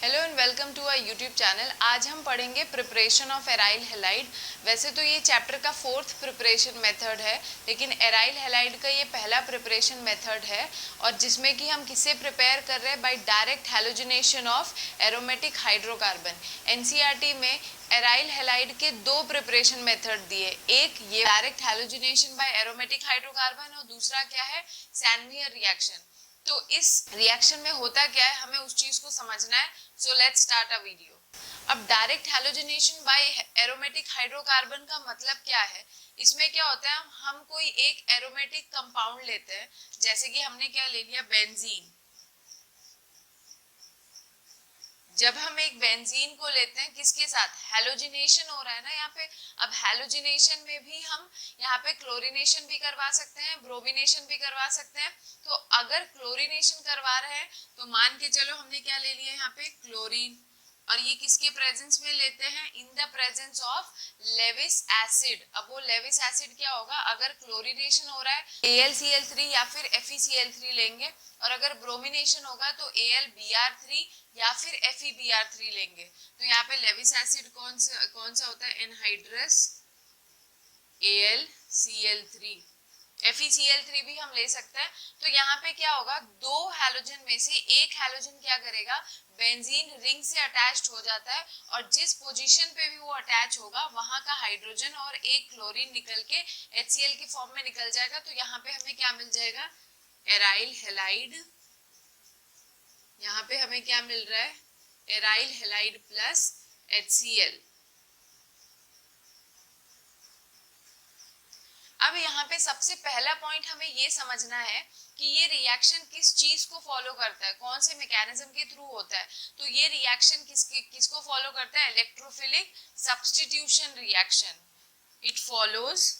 Hello and welcome to our YouTube channel. आज हम पढ़ेंगे प्रिपरेशन ऑफ एराइल हैलाइड। वैसे तो ये चैप्टर का 4th प्रिपरेशन मेथड है, लेकिन एराइल हैलाइड का ये पहला प्रिपरेशन मेथड है और जिसमें कि हम किससे प्रिपेयर कर रहे हैं, by direct halogenation of aromatic hydrocarbon. NCERT में एराइल हैलाइड के दो प्रिपरेशन मेथड दिए, एक ये direct halogenation by aromatic hydrocarbon और दूसरा क्या है, सैनवियर रिएक्शन। तो इस रिएक्शन में होता क्या है, हमें उस चीज को समझना है। So let's start a video. अब direct halogenation by aromatic hydrocarbon का मतलब क्या है? इसमें क्या होता है, हम कोई एक एरोमेटिक कंपाउंड लेते हैं, जैसे कि हमने क्या ले लिया, बेंजीन। जब हम एक बेंजीन को लेते हैं, किसके साथ हैलोजिनेशन हो रहा है ना यहाँ पे। अब हैलोजिनेशन में भी हम यहाँ पे क्लोरीनेशन भी करवा सकते हैं, ब्रोमिनेशन भी करवा सकते हैं। तो अगर क्लोरीनेशन करवा रहे हैं तो मान के चलो हमने क्या ले लिया यहाँ पे, क्लोरीन। और ये किसके प्रेजेंस में लेते हैं, in the presence of Lewis acid. अब वो लेविस एसिड क्या होगा, अगर क्लोरीनेशन हो रहा है AlCl3 या फिर FeCl3 लेंगे, और अगर ब्रोमिनेशन होगा तो AlBr3 या फिर FeBr3 लेंगे। तो यहाँ पे लेविस एसिड कौन सा होता है, एनहाइड्रस AlCl3। FeCl3 भी हम ले सकते हैं। तो यहाँ पे क्या होगा, दो हैलोजन में से एक हैलोजन क्या करेगा, बेंजीन रिंग से अटैच्ड हो जाता है, और जिस पोजीशन पे भी वो अटैच होगा वहां का हाइड्रोजन और एक क्लोरीन निकल के HCl के फॉर्म में निकल जाएगा। तो यहाँ पे हमें क्या मिल जाएगा, एराइल हैलाइड। यहाँ पे हमें क्या मिल रहा है, एराइल हैलाइड प्लस HCl। अब यहाँ पे सबसे पहला पॉइंट हमें ये समझना है कि ये रिएक्शन किस चीज को फॉलो करता है, कौन से मैकेनिज्म के थ्रू होता है। तो ये रिएक्शन किसको फॉलो करता है, electrophilic substitution reaction. It follows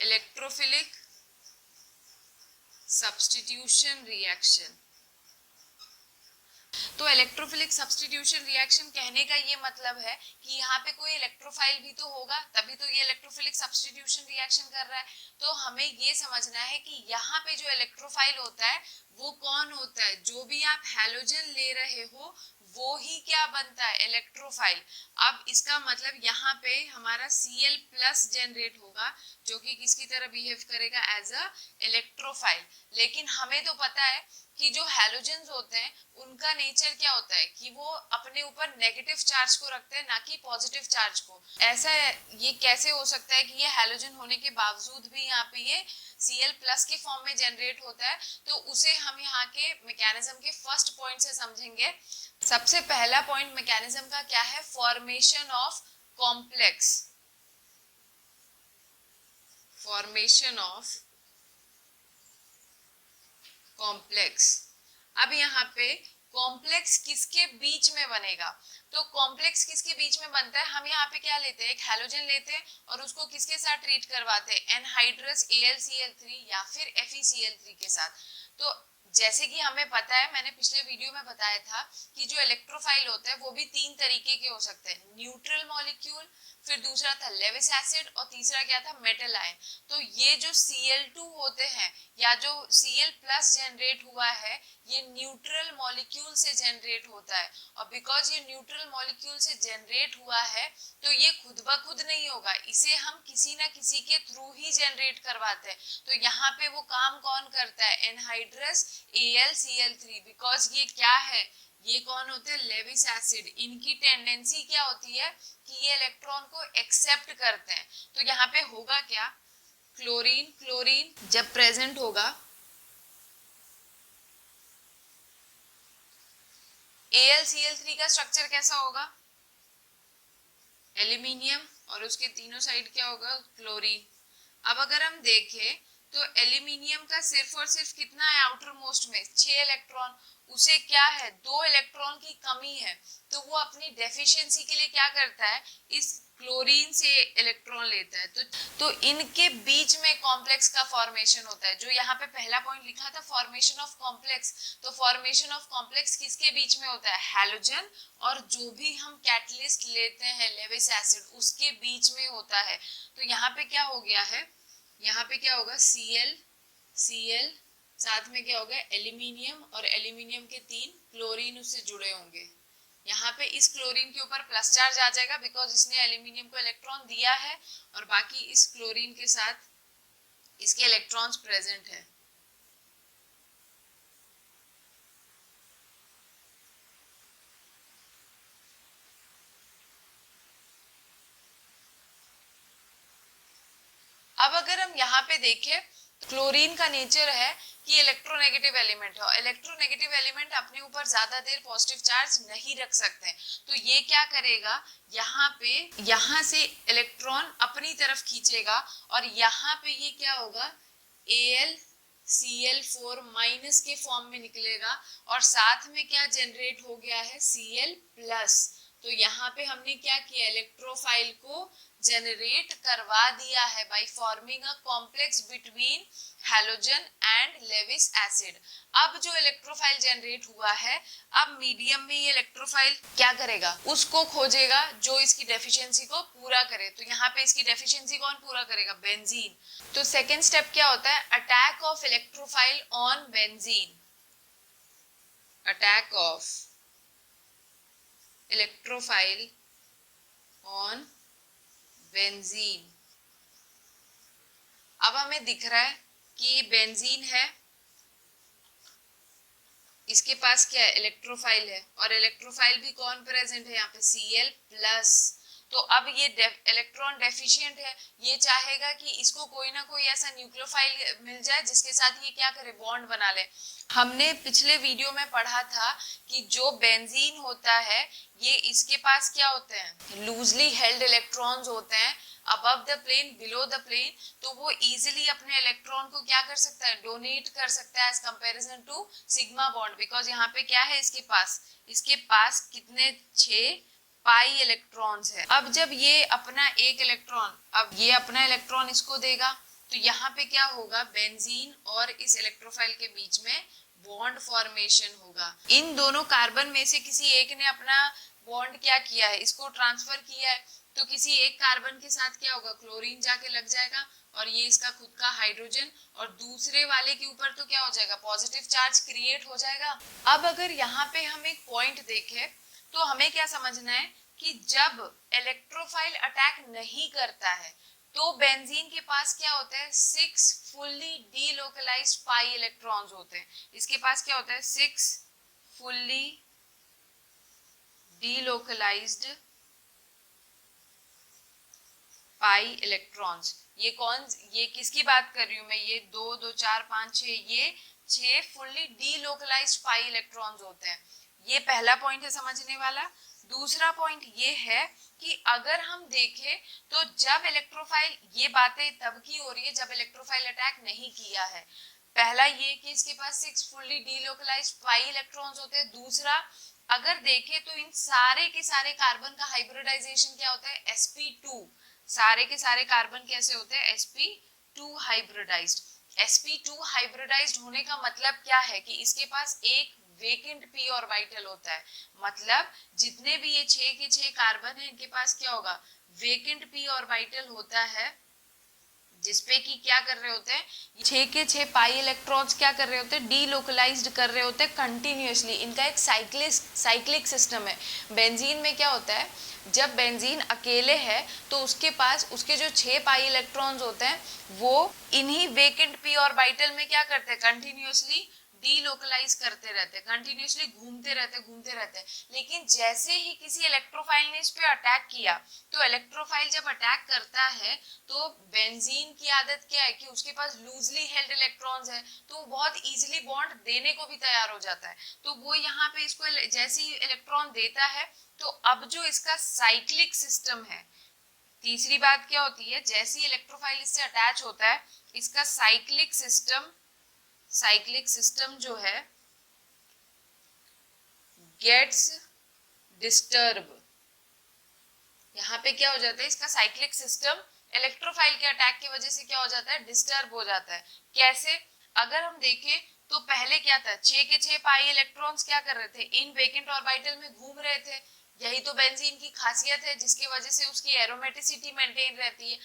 electrophilic substitution reaction. तो इलेक्ट्रोफिलिक सब्स्टिट्यूशन रिएक्शन कहने का ये मतलब है कि यहाँ पे कोई इलेक्ट्रोफाइल भी तो होगा, तभी तो ये इलेक्ट्रोफिलिक सब्स्टिट्यूशन रिएक्शन कर रहा है। तो हमें ये समझना है कि यहाँ पे जो इलेक्ट्रोफाइल होता है वो कौन होता है, जो भी आप हैलोजन ले रहे हो वो ही क्या बनता है, इलेक्ट्रोफाइल। अब इसका मतलब यहाँ पे हमारा Cl प्लस जनरेट होगा, जो कि किसकी तरह बिहेव करेगा, एज अ इलेक्ट्रोफाइल। लेकिन हमें तो पता है कि जो हैलोजेंस होते हैं उनका नेचर क्या होता है कि वो अपने ऊपर नेगेटिव चार्ज को रखते हैं, ना कि पॉजिटिव चार्ज को। ऐसा ये कैसे हो सकता है कि ये हैलोजन होने के बावजूद भी यहाँ पे ये Cl प्लस के फॉर्म में जनरेट होता है। तो उसे हम यहाँ के मैकेनिज्म के फर्स्ट पॉइंट से समझेंगे। सबसे पहला पॉइंट मैकेनिज्म का क्या है, formation of complex. Formation of complex. अब यहाँ पे कॉम्प्लेक्स किसके बीच में बनेगा, तो कॉम्प्लेक्स किसके बीच में बनता है, हम यहाँ पे क्या लेते हैं, एक हैलोजन लेते हैं और उसको किसके साथ ट्रीट करवाते हैं, एनहाइड्रस AlCl3 या फिर FeCl3 के साथ। तो जैसे कि हमें पता है, मैंने पिछले वीडियो में बताया था कि जो इलेक्ट्रोफाइल होता है वो भी तीन तरीके के हो सकते हैं, न्यूट्रल मॉलिक्यूल, फिर दूसरा था लेविस एसिड और तीसरा क्या था, मेटल आयन। तो ये जो Cl2 होते हैं या जो Cl प्लस जनरेट हुआ है ये न्यूट्रल मॉलिक्यूल से जनरेट होता है। और बिकॉज ये न्यूट्रल मॉलिक्यूल से जनरेट हुआ है तो ये खुद ब खुद नहीं होगा, इसे हम किसी ना किसी के थ्रू ही जनरेट करवाते हैं। तो यहाँ पे वो काम कौन करता है, एनहाइड्रस AlCl3। बिकॉज ये क्या है, ये कौन होते हैं, लेविस एसिड। इनकी टेंडेंसी क्या होती है कि ये इलेक्ट्रॉन को एक्सेप्ट करते हैं। तो यहाँ पे होगा क्या, क्लोरीन जब प्रेजेंट होगा, AlCl3 का स्ट्रक्चर कैसा होगा, एल्यूमिनियम, और उसके तीनों साइड क्या होगा, क्लोरीन। अब अगर हम देखें तो एल्यूमिनियम का सिर्फ और सिर्फ कितना है, आउटर मोस्ट में 6 इलेक्ट्रॉन, उसे क्या है, 2 इलेक्ट्रॉन की कमी है। तो वो अपनी डेफिशिएंसी के लिए क्या करता है, इस क्लोरीन से इलेक्ट्रॉन लेता है। तो इनके बीच में कॉम्प्लेक्स का फॉर्मेशन होता है, जो यहाँ पे पहला पॉइंट लिखा था, फॉर्मेशन ऑफ कॉम्प्लेक्स। तो फॉर्मेशन ऑफ कॉम्प्लेक्स किसके बीच में होता है, हैलोजन और जो भी हम कैटलिस्ट लेते हैं लेविस एसिड, उसके बीच में होता है। तो यहाँ पे क्या हो गया है, यहाँ पे क्या होगा, Cl साथ में क्या होगा एल्यूमिनियम, और एल्यूमिनियम के 3 क्लोरीन उससे जुड़े होंगे। यहाँ पे इस क्लोरीन के ऊपर प्लस चार्ज आ जाएगा बिकॉज इसने एल्यूमिनियम को इलेक्ट्रॉन दिया है, और बाकी इस क्लोरीन के साथ इसके इलेक्ट्रॉन्स प्रेजेंट है। अब अगर हम यहाँ पे देखें, क्लोरीन का नेचर है कि इलेक्ट्रोनेगेटिव एलिमेंट है, और इलेक्ट्रोनेगेटिव एलिमेंट अपने ऊपर ज्यादा देर पॉजिटिव चार्ज नहीं रख सकते। तो ये क्या करेगा, यहाँ पे यहाँ से इलेक्ट्रॉन अपनी तरफ खींचेगा, और यहाँ पे ये क्या होगा AlCl4 माइनस के फॉर्म में निकलेगा, और साथ में क्या जनरेट हो गया है Cl प्लस। तो यहाँ पे हमने क्या किया, इलेक्ट्रोफाइल को जनरेट करवा दिया है by forming a complex between halogen and Lewis acid. अब जो इलेक्ट्रोफाइल जनरेट हुआ है, अब मीडियम में ये इलेक्ट्रोफाइल क्या करेगा, उसको खोजेगा जो इसकी डेफिशिएंसी को पूरा करे। तो यहाँ पे इसकी डेफिशिएंसी कौन पूरा करेगा, बेंजीन। तो सेकेंड स्टेप क्या होता है, attack of electrophile on benzene. Attack of electrophile on benzene. अब हमें दिख रहा है कि ये बेंजीन है, इसके पास क्या है, इलेक्ट्रोफाइल है, और इलेक्ट्रोफाइल भी कौन प्रेजेंट है यहाँ पे, Cl प्लस। तो अब ये इलेक्ट्रॉन डेफिशिएंट है, ये चाहेगा कि इसको कोई ना कोई ऐसा न्यूक्लियोफाइल मिल जाए जिसके साथ ये क्या करे, बॉन्ड बना ले। हमने पिछले वीडियो में पढ़ा था कि जो बेंजीन होता है, ये इसके पास क्या होते हैं, लूजली हेल्ड इलेक्ट्रॉन्स होते हैं above the plane, below the plane. तो वो इजीली अपने इलेक्ट्रॉन को क्या कर सकता है, डोनेट कर सकता है as comparison to sigma bond. Because यहाँ पे क्या है, इसके पास कितने 6 पाई इलेक्ट्रॉन्स है। अब जब ये अपना एक इलेक्ट्रॉन, अब ये अपना इलेक्ट्रॉन इसको देगा, तो यहाँ पे क्या होगा, बेंजीन और इस इलेक्ट्रोफाइल के बीच में बॉन्ड फॉर्मेशन होगा। इन दोनों कार्बन में से किसी एक ने अपना बॉन्ड क्या किया है, इसको ट्रांसफर किया है, तो किसी एक कार्बन के साथ क्या होगा, क्लोरीन जाके लग जाएगा, और ये इसका खुद का हाइड्रोजन, और दूसरे वाले के ऊपर तो क्या हो जाएगा, पॉजिटिव चार्ज क्रिएट हो जाएगा। अब अगर यहाँ पे हम एक पॉइंट देखें, तो हमें क्या समझना है कि जब इलेक्ट्रोफाइल अटैक नहीं करता है, तो बेंजीन के पास क्या होता है, 6 फुल्ली डीलोकलाइज्ड पाई इलेक्ट्रॉन्स होते हैं। इसके पास क्या होता है, 6 फुल्ली डीलोकलाइज्ड पाई इलेक्ट्रॉन्स। ये किसकी बात कर रही हूं मैं, ये 2 2 4 5 6, ये 6 फुल्ली डीलोकलाइज्ड पाई इलेक्ट्रॉन्स होते हैं। ये पहला पॉइंट है समझने वाला। दूसरा पॉइंट ये है कि अगर हम देखें तो जब इलेक्ट्रोफाइल, ये बातें तब की हो रही है जब इलेक्ट्रोफाइल अटैक नहीं किया है। पहला ये कि इसके पास 6 फुल्ली डीलोकलाइज्ड पाई इलेक्ट्रॉन्स होते हैं। दूसरा, अगर देखें तो इन सारे के सारे कार्बन का हाइब्रिडाइजेशन क्या होता है, sp2। सारे के सारे कार्बन कैसे होते हैं, sp2 हाइब्रिडाइज्ड। sp2 हाइब्रिडाइज्ड होने का मतलब क्या है कि इसके पास एक वेकेंट p ऑर्बिटल होता है। मतलब जितने भी ये 6 के 6 कार्बन है, इनके पास क्या होगा, वेकेंट p ऑर्बिटल होता है, जिसपे कि क्या कर रहे होते हैं, 6 के 6 पाई इलेक्ट्रॉन्स क्या कर रहे होते हैं, डीलोकलाइज्ड कर रहे होते हैं कंटिन्यूअसली। इनका एक साइक्लिक सिस्टम है। बेंजीन में क्या होता है, जब बेंजीन अकेले है तो उसके पास उसके जो 6 पाई इलेक्ट्रॉन्स होते हैं, वो इन्हीं वेकेंट p ऑर्बिटल में क्या करते हैं, कंटिन्यूअसली डीलोकलाइज करते रहते हैं, कंटिन्यूअसली घूमते रहते हैं। लेकिन जैसे ही किसी इलेक्ट्रोफाइल ने इस पे अटैक किया, तो इलेक्ट्रोफाइल जब अटैक करता है, तो बेंजीन की आदत क्या है कि उसके पास लूजली हेल्ड इलेक्ट्रॉन्स है, तो वो बहुत इजीली बॉन्ड देने को भी तैयार हो जाता है। तो वो यहाँ पे इसको जैसे ही इलेक्ट्रॉन देता है, तो अब जो इसका साइक्लिक सिस्टम है, तीसरी बात क्या होती है, जैसे ही इलेक्ट्रोफाइल इससे अटैच होता है, इसका साइक्लिक सिस्टम जो है गेट्स डिस्टर्ब। यहाँ पे क्या हो जाता है, इसका साइक्लिक सिस्टम इलेक्ट्रोफाइल के अटैक की वजह से क्या हो जाता है, डिस्टर्ब हो जाता है। कैसे, अगर हम देखें तो पहले क्या था, 6 के 6 पाई इलेक्ट्रॉन्स क्या कर रहे थे, इन वेकेंट ऑर्बिटल में घूम रहे थे। यही तो बेंजीन की खासियत है, जिसकी वजह से उसकी एरोमेटिसिटी मेंटेन रहती है।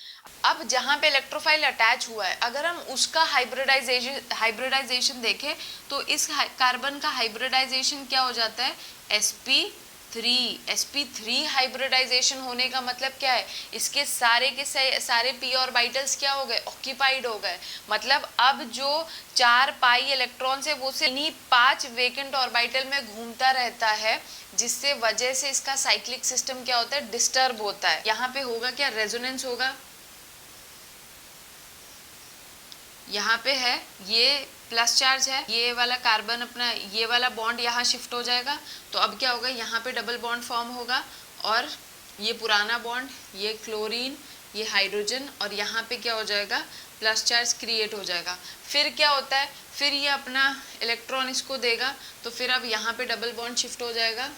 अब जहाँ पे इलेक्ट्रोफाइल अटैच हुआ है, अगर हम उसका हाइब्रिडाइजेशन देखें तो इस कार्बन का हाइब्रिडाइजेशन क्या हो जाता है, sp3 हाइब्रिडाइजेशन होने का मतलब क्या है, इसके सारे के सारे p ऑर्बिटल्स क्या हो गए, ऑक्यूपाइड हो गए। मतलब अब जो 4 पाई इलेक्ट्रॉन्स है वो से इन्हीं 5 वेकेंट ऑर्बिटल में घूमता रहता है, जिससे वजह से इसका साइक्लिक सिस्टम क्या होता है, डिस्टर्ब होता है। यहाँ पे होगा क्या, रेजोनेंस होगा। यहाँ पे है ये प्लस चार्ज है, ये वाला कार्बन अपना ये वाला बॉन्ड यहाँ शिफ्ट हो जाएगा, तो अब क्या होगा, यहाँ पे डबल बॉन्ड फॉर्म होगा और ये पुराना बॉन्ड, ये क्लोरीन, ये हाइड्रोजन, और यहाँ पे क्या हो जाएगा, प्लस चार्ज क्रिएट हो जाएगा। फिर क्या होता है, फिर ये अपना इलेक्ट्रॉन इसको देगा, तो फिर अब यहाँ पे डबल बॉन्ड शिफ्ट हो जाएगा,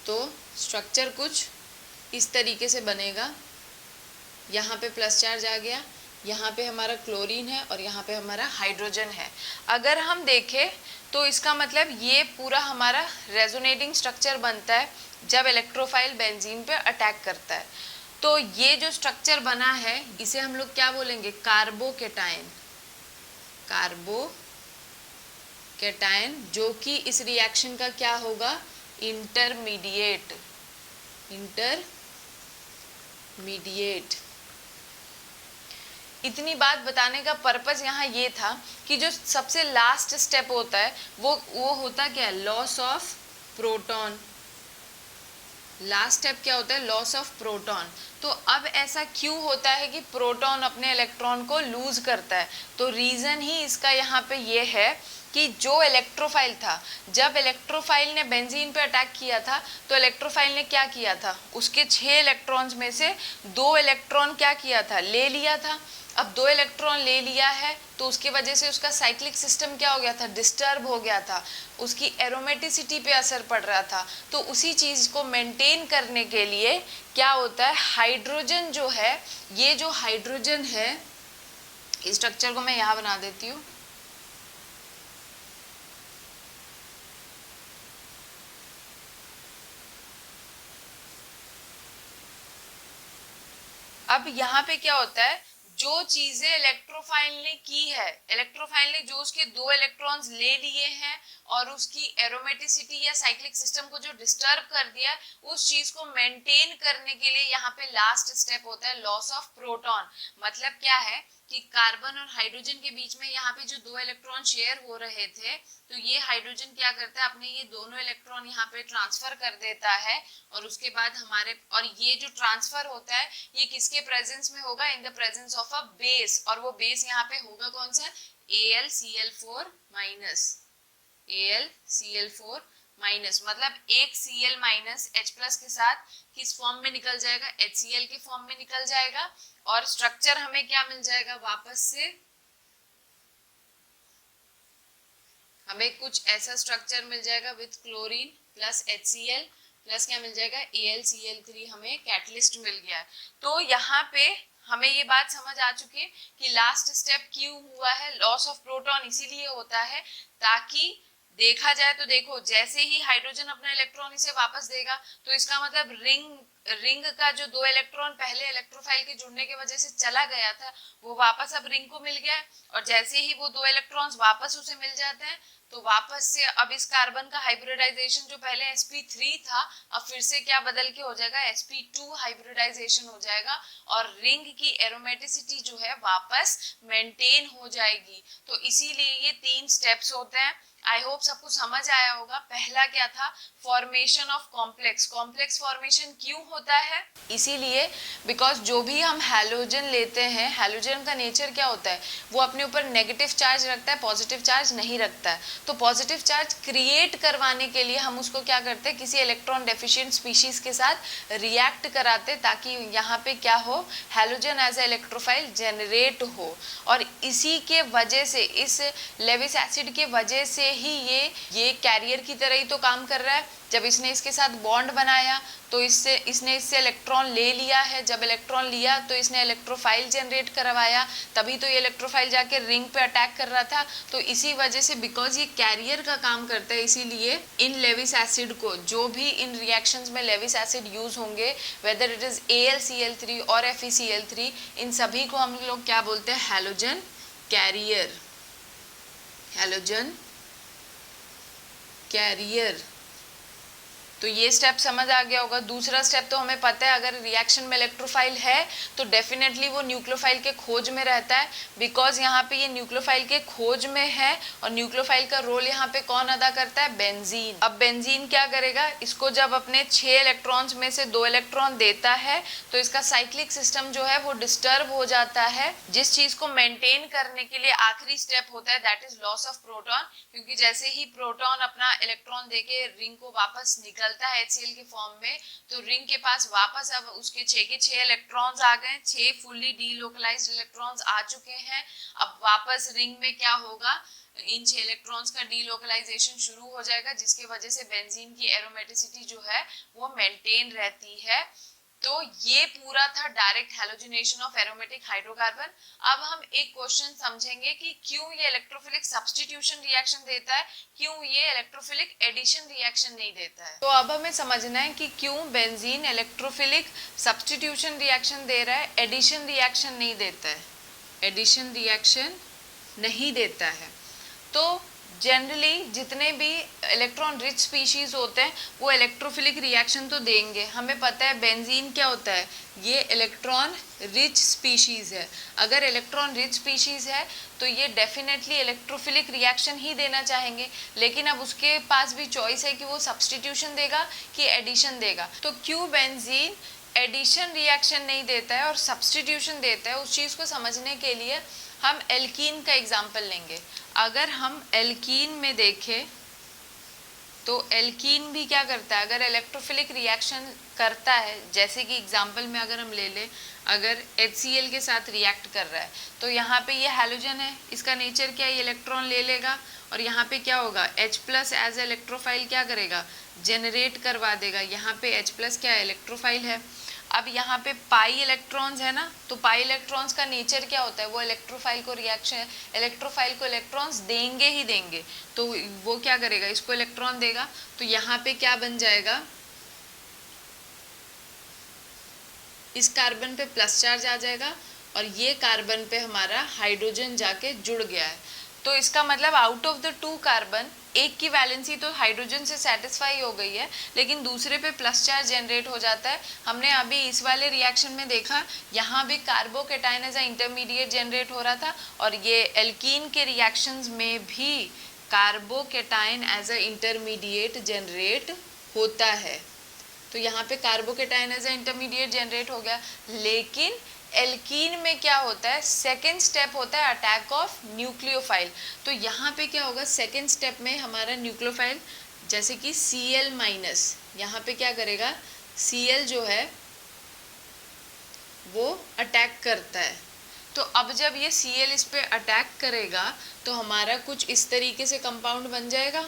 तो स्ट्रक्चर कुछ इस तरीके से बनेगा। यहाँ पे प्लस चार्ज आ गया, यहाँ पे हमारा क्लोरीन है और यहाँ पे हमारा हाइड्रोजन है। अगर हम देखें तो इसका मतलब ये पूरा हमारा रेजोनेटिंग स्ट्रक्चर बनता है जब इलेक्ट्रोफाइल बेंजीन पे अटैक करता है। तो ये जो स्ट्रक्चर बना है इसे हम लोग क्या बोलेंगे, कार्बोकेटायन। कार्बोकेटायन जो कि इस रिएक्शन का क्या होगा, इंटरमीडिएट। इतनी बात बताने का पर्पस यहाँ ये था कि जो सबसे लास्ट स्टेप होता है वो होता क्या है, loss of proton. Last step क्या होता है, लॉस ऑफ प्रोटॉन। तो अब ऐसा क्यों होता है कि प्रोटॉन अपने इलेक्ट्रॉन को लूज करता है, तो रीजन ही इसका यहाँ पे ये है कि जो इलेक्ट्रोफाइल था, जब इलेक्ट्रोफाइल ने बेंजीन पे अटैक किया था तो इलेक्ट्रोफाइल ने क्या किया था, उसके 6 इलेक्ट्रॉन्स में से 2 इलेक्ट्रॉन क्या किया था, ले लिया था। अब 2 इलेक्ट्रॉन ले लिया है तो उसकी वजह से उसका साइक्लिक सिस्टम क्या हो गया था, डिस्टर्ब हो गया था, उसकी एरोमेटिसिटी पे असर पड़ रहा था। तो उसी चीज को मेंटेन करने के लिए क्या होता है, हाइड्रोजन जो है, ये जो हाइड्रोजन है, इस स्ट्रक्चर को मैं यहाँ बना देती हूँ। अब यहाँ पे क्या होता है, जो चीजें इलेक्ट्रोफाइल ने की है, इलेक्ट्रोफाइल ने जो उसके 2 इलेक्ट्रॉन्स ले लिए हैं और उसकी एरोमेटिसिटी या साइक्लिक सिस्टम को जो डिस्टर्ब कर दिया, उस चीज को मेंटेन करने के लिए यहाँ पे लास्ट स्टेप होता है लॉस ऑफ प्रोटॉन। मतलब क्या है कि कार्बन और हाइड्रोजन के बीच में यहाँ पे जो 2 इलेक्ट्रॉन शेयर हो रहे थे, तो ये हाइड्रोजन क्या करता है, अपने ये दोनों इलेक्ट्रॉन यहाँ पे ट्रांसफर कर देता है, और उसके बाद हमारे, और ये जो ट्रांसफर होता है ये किसके प्रेजेंस में होगा, in the presence of a base, और वो बेस यहाँ पे होगा कौन सा, AlCl4 माइनस, AlCl4 माइनस। मतलब एक Cl माइनस H प्लस के साथ किस फॉर्म में निकल जाएगा, HCl के फॉर्म में निकल जाएगा, और स्ट्रक्चर हमें क्या मिल जाएगा, वापस से हमें कुछ ऐसा स्ट्रक्चर मिल जाएगा with chlorine plus HCl plus क्या मिल जाएगा, AlCl3, हमें कैटलिस्ट मिल गया है। तो यहाँ पे हमें ये बात समझ आ चुकी है कि लास्ट स्टेप क्यों हुआ है, लॉस ऑफ प्रोटॉन इसीलिए होता है ताकि देखा जाए तो देखो, जैसे ही हाइड्रोजन अपना इलेक्ट्रॉन इसे वापस देगा तो इसका मतलब रिंग का जो 2 इलेक्ट्रॉन पहले इलेक्ट्रोफाइल के जुड़ने की वजह से चला गया था वो वापस अब रिंग को मिल गया है, और जैसे ही वो 2 इलेक्ट्रॉन्स वापस उसे मिल जाते हैं तो वापस से अब इस कार्बन का हाइब्रिडाइजेशन जो पहले sp3 था अब फिर से क्या बदल के हो जाएगा, sp2 हाइब्रिडाइजेशन हो जाएगा, और रिंग की एरोमेटिसिटी जो है वापस मेंटेन हो जाएगी। तो इसीलिए ये 3 स्टेप्स होते हैं। आई होप सबको समझ आया होगा। पहला क्या था, formation of complex. Complex formation क्यों होता है, इसीलिए बिकॉज जो भी हम हैलोजन लेते हैं, हैलोजन का नेचर क्या होता है, वो अपने ऊपर नेगेटिव चार्ज रखता है, पॉजिटिव चार्ज नहीं रखता है। तो पॉजिटिव चार्ज क्रिएट करवाने के लिए हम उसको क्या करते हैं, किसी इलेक्ट्रॉन डेफिशिएंट स्पीशीज के साथ रिएक्ट कराते ताकि यहाँ पे क्या हो, halogen as a electrophile generate हो। और इसी के वजह से, इस लेविस एसिड के वजह से ही ये कैरियर की तरह ही तो काम कर रहा है। जब इसने इसके साथ बॉन्ड बनाया तो इसने इससे इलेक्ट्रॉन ले लिया है, जब इलेक्ट्रॉन लिया तो इसने इलेक्ट्रोफाइल जनरेट करवाया, तभी तो ये इलेक्ट्रोफाइल जाके रिंग पे अटैक कर रहा था। तो इसी वजह से बिकॉज ये कैरियर का काम करता है, इसीलिए इन लेविस एसिड को, जो भी इन रिएक्शंस में लेविस एसिड यूज होंगे, वेदर इट इज AlCl3 और FeCl3, इन सभी को हम लोग क्या बोलते हैं, हैलोजन कैरियर, हैलोजन कैरियर। तो ये स्टेप समझ आ गया होगा। दूसरा स्टेप तो हमें पता है, अगर रिएक्शन में इलेक्ट्रोफाइल है तो डेफिनेटली वो न्यूक्लियोफाइल के खोज में रहता है, बिकॉज यहाँ पे ये न्यूक्लियोफाइल के खोज में है और न्यूक्लियोफाइल का रोल यहाँ पे कौन अदा करता है, बेंजीन। अब बेंजीन क्या करेगा, इसको जब अपने 6 इलेक्ट्रॉन्स में से 2 इलेक्ट्रॉन देता है तो इसका साइक्लिक सिस्टम जो है वो डिस्टर्ब हो जाता है। जिस चीज को मेंटेन करने के लिए आखिरी स्टेप होता है, that is loss of proton, क्योंकि जैसे ही प्रोटॉन अपना इलेक्ट्रॉन देके रिंग को वापस निकल है HCl के फॉर्म में, तो रिंग के पास वापस अब उसके 6 के 6 इलेक्ट्रॉन्स आ गए, 6 फुल्ली डीलोकलाइज्ड इलेक्ट्रॉन्स आ चुके हैं। अब वापस रिंग में क्या होगा, इन 6 इलेक्ट्रॉन्स का डीलोकलाइजेशन शुरू हो जाएगा, जिसकी वजह से बेंजीन की एरोमेटिसिटी जो है वो मेंटेन रहती है। तो ये पूरा था direct halogenation of aromatic hydrocarbon. अब हम एक क्वेश्चन समझेंगे कि क्यों ये इलेक्ट्रोफिलिक सब्स्टिट्यूशन रिएक्शन देता है, क्यों ये इलेक्ट्रोफिलिक एडिशन रिएक्शन नहीं देता है। तो अब हमें समझना है कि क्यों बेंजीन इलेक्ट्रोफिलिक सब्स्टिट्यूशन रिएक्शन दे रहा है, एडिशन रिएक्शन नहीं देता है, एडिशन रिएक्शन नहीं देता है। तो जनरली जितने भी इलेक्ट्रॉन रिच स्पीशीज होते हैं वो इलेक्ट्रोफिलिक रिएक्शन तो देंगे। हमें पता है बेंजीन क्या होता है, ये इलेक्ट्रॉन रिच स्पीशीज है। अगर इलेक्ट्रॉन रिच स्पीशीज है तो ये डेफिनेटली इलेक्ट्रोफिलिक रिएक्शन ही देना चाहेंगे, लेकिन अब उसके पास भी चॉइस है कि वो सब्स्टिट्यूशन देगा कि एडिशन देगा। तो क्यों बेंजीन एडिशन रिएक्शन नहीं देता है और सब्स्टिट्यूशन देता है, उस चीज़ को समझने के लिए हम एल्कीन का एग्जाम्पल लेंगे। अगर हम एल्कीन में देखें तो एल्कीन भी क्या करता है, अगर इलेक्ट्रोफिलिक रिएक्शन करता है, जैसे कि एग्जाम्पल में अगर हम ले लें, अगर HCl के साथ रिएक्ट कर रहा है तो यहाँ पे ये हैलोजन है, इसका नेचर क्या है, ये इलेक्ट्रॉन ले लेगा और यहाँ पे क्या होगा, H+ एज इलेक्ट्रोफाइल क्या करेगा, जनरेट करवा देगा। यहाँ पे H+ क्या है, इलेक्ट्रोफाइल है। अब यहाँ पे पाई इलेक्ट्रॉन्स है ना, तो पाई इलेक्ट्रॉन्स का नेचर क्या होता है, वो इलेक्ट्रोफाइल को इलेक्ट्रॉन्स देंगे ही देंगे। तो वो क्या करेगा, इसको इलेक्ट्रॉन देगा, तो यहाँ पे क्या बन जाएगा, इस कार्बन पे प्लस चार्ज आ जाएगा और ये कार्बन पे हमारा हाइड्रोजन जाके जुड़ गया है। तो इसका मतलब आउट ऑफ द 2 कार्बन एक की वैलेंसी तो हाइड्रोजन से सेटिस्फाई हो गई है, लेकिन दूसरे पे प्लस चार्ज जनरेट हो जाता है। हमने अभी इस वाले रिएक्शन में देखा, यहाँ भी carbocation as a intermediate generate हो रहा था और ये एल्कीन के रिएक्शंस में भी carbocation as a intermediate generate होता है। तो यहाँ पे carbocation as a intermediate generate हो गया, लेकिन एल्कीन में क्या होता है, सेकेंड स्टेप होता है अटैक ऑफ न्यूक्लियोफाइल। तो यहाँ पे क्या होगा, सेकेंड स्टेप में हमारा न्यूक्लियोफाइल जैसे कि Cl-, यहाँ पे क्या करेगा, Cl जो है वो अटैक करता है। तो अब जब ये Cl इस पे अटैक करेगा तो हमारा कुछ इस तरीके से कंपाउंड बन जाएगा,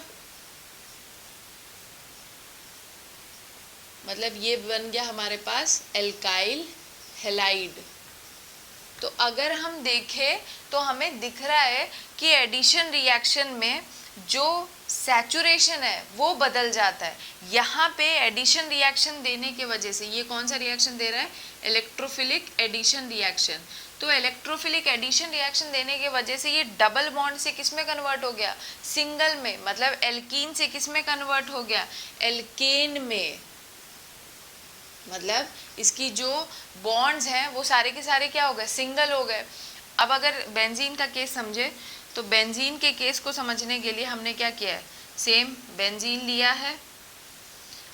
मतलब ये बन गया हमारे पास एल्काइल हैलाइड। तो अगर हम देखें तो हमें दिख रहा है कि एडिशन रिएक्शन में जो सैचुरेशन है वो बदल जाता है। यहाँ पे एडिशन रिएक्शन देने के वजह से, ये कौन सा रिएक्शन दे रहा है, इलेक्ट्रोफिलिक एडिशन रिएक्शन। तो इलेक्ट्रोफिलिक एडिशन रिएक्शन देने के वजह से ये डबल बॉन्ड से किस में कन्वर्ट हो गया, सिंगल में, मतलब एल्कीन से किस में कन्वर्ट हो गया, एल्केन में। मतलब इसकी जो बॉन्ड्स हैं वो सारे के सारे क्या हो गए, सिंगल हो गए। अब अगर बेंजीन का केस समझे तो बेंजीन के केस को समझने के लिए हमने क्या किया है, सेम बेंजीन लिया है।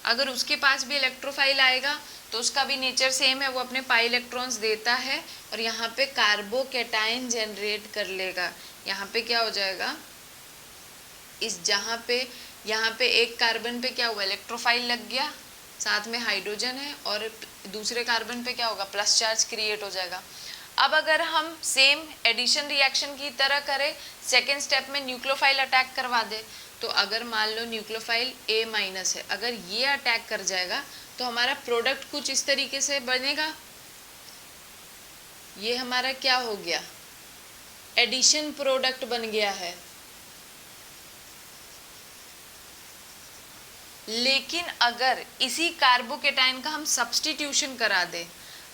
अगर उसके पास भी इलेक्ट्रोफाइल आएगा तो उसका भी नेचर सेम है, वो अपने पाई इलेक्ट्रॉन्स देता है और यहाँ पे कार्बोकेटाइन जनरेट कर लेगा। यहाँ पे क्या हो जाएगा, इस यहाँ पे एक कार्बन पे क्या हुआ, इलेक्ट्रोफाइल लग गया, साथ में हाइड्रोजन है और दूसरे कार्बन पे क्या होगा, प्लस चार्ज क्रिएट हो जाएगा। अब अगर हम सेम एडिशन रिएक्शन की तरह करें, सेकेंड स्टेप में न्यूक्लियोफाइल अटैक करवा दे, तो अगर मान लो न्यूक्लियोफाइल A माइनस है, अगर ये अटैक कर जाएगा तो हमारा प्रोडक्ट कुछ इस तरीके से बनेगा। ये हमारा क्या हो गया, एडिशन प्रोडक्ट बन गया है। लेकिन अगर इसी कार्बोकेटाइन का हम सब्स्टिट्यूशन करा दे,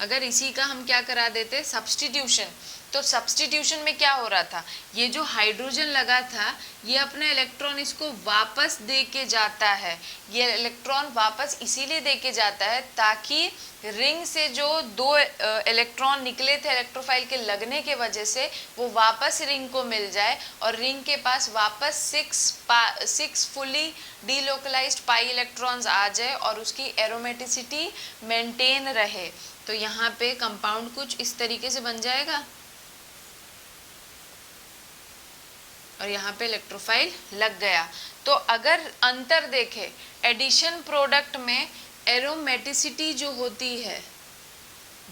अगर इसी का हम क्या करा देते, सब्स्टिट्यूशन, तो सब्स्टिट्यूशन में क्या हो रहा था, ये जो हाइड्रोजन लगा था ये अपना इलेक्ट्रॉन इसको वापस दे के जाता है। ये इलेक्ट्रॉन वापस इसीलिए दे के जाता है ताकि रिंग से जो 2 इलेक्ट्रॉन निकले थे इलेक्ट्रोफाइल के लगने के वजह से वो वापस रिंग को मिल जाए और रिंग के पास वापस 6 फुली डीलोकलाइज्ड पाई इलेक्ट्रॉन्स आ जाए और उसकी एरोमेटिसिटी मेंटेन रहे। तो यहाँ पे कंपाउंड कुछ इस तरीके से बन जाएगा और यहाँ पे इलेक्ट्रोफाइल लग गया। तो अगर अंतर देखें, एडिशन प्रोडक्ट में एरोमेटिसिटी जो होती है,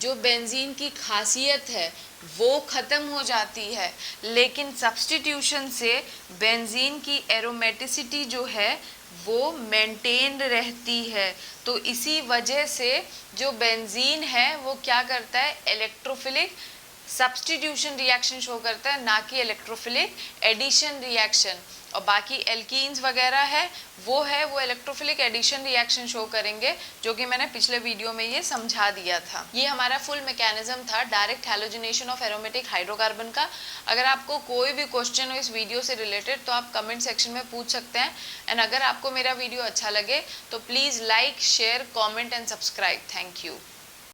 जो बेंजीन की खासियत है वो ख़त्म हो जाती है, लेकिन सब्स्टिट्यूशन से बेंजीन की एरोमेटिसिटी जो है वो मेंटेन रहती है। तो इसी वजह से जो बेंजीन है वो क्या करता है, इलेक्ट्रोफिलिक सब्स्टिट्यूशन रिएक्शन शो करता है, ना कि इलेक्ट्रोफिलिक एडिशन रिएक्शन। और बाकी एल्कीन्स वगैरह है वो इलेक्ट्रोफिलिक एडिशन रिएक्शन शो करेंगे, जो कि मैंने पिछले वीडियो में ये समझा दिया था। ये हमारा फुल मैकेनिज्म था direct halogenation of aromatic hydrocarbon का। अगर आपको कोई भी क्वेश्चन हो इस वीडियो से रिलेटेड तो आप कमेंट सेक्शन में पूछ सकते हैं। एंड अगर आपको मेरा वीडियो अच्छा लगे तो please like, share, comment and subscribe. Thank you.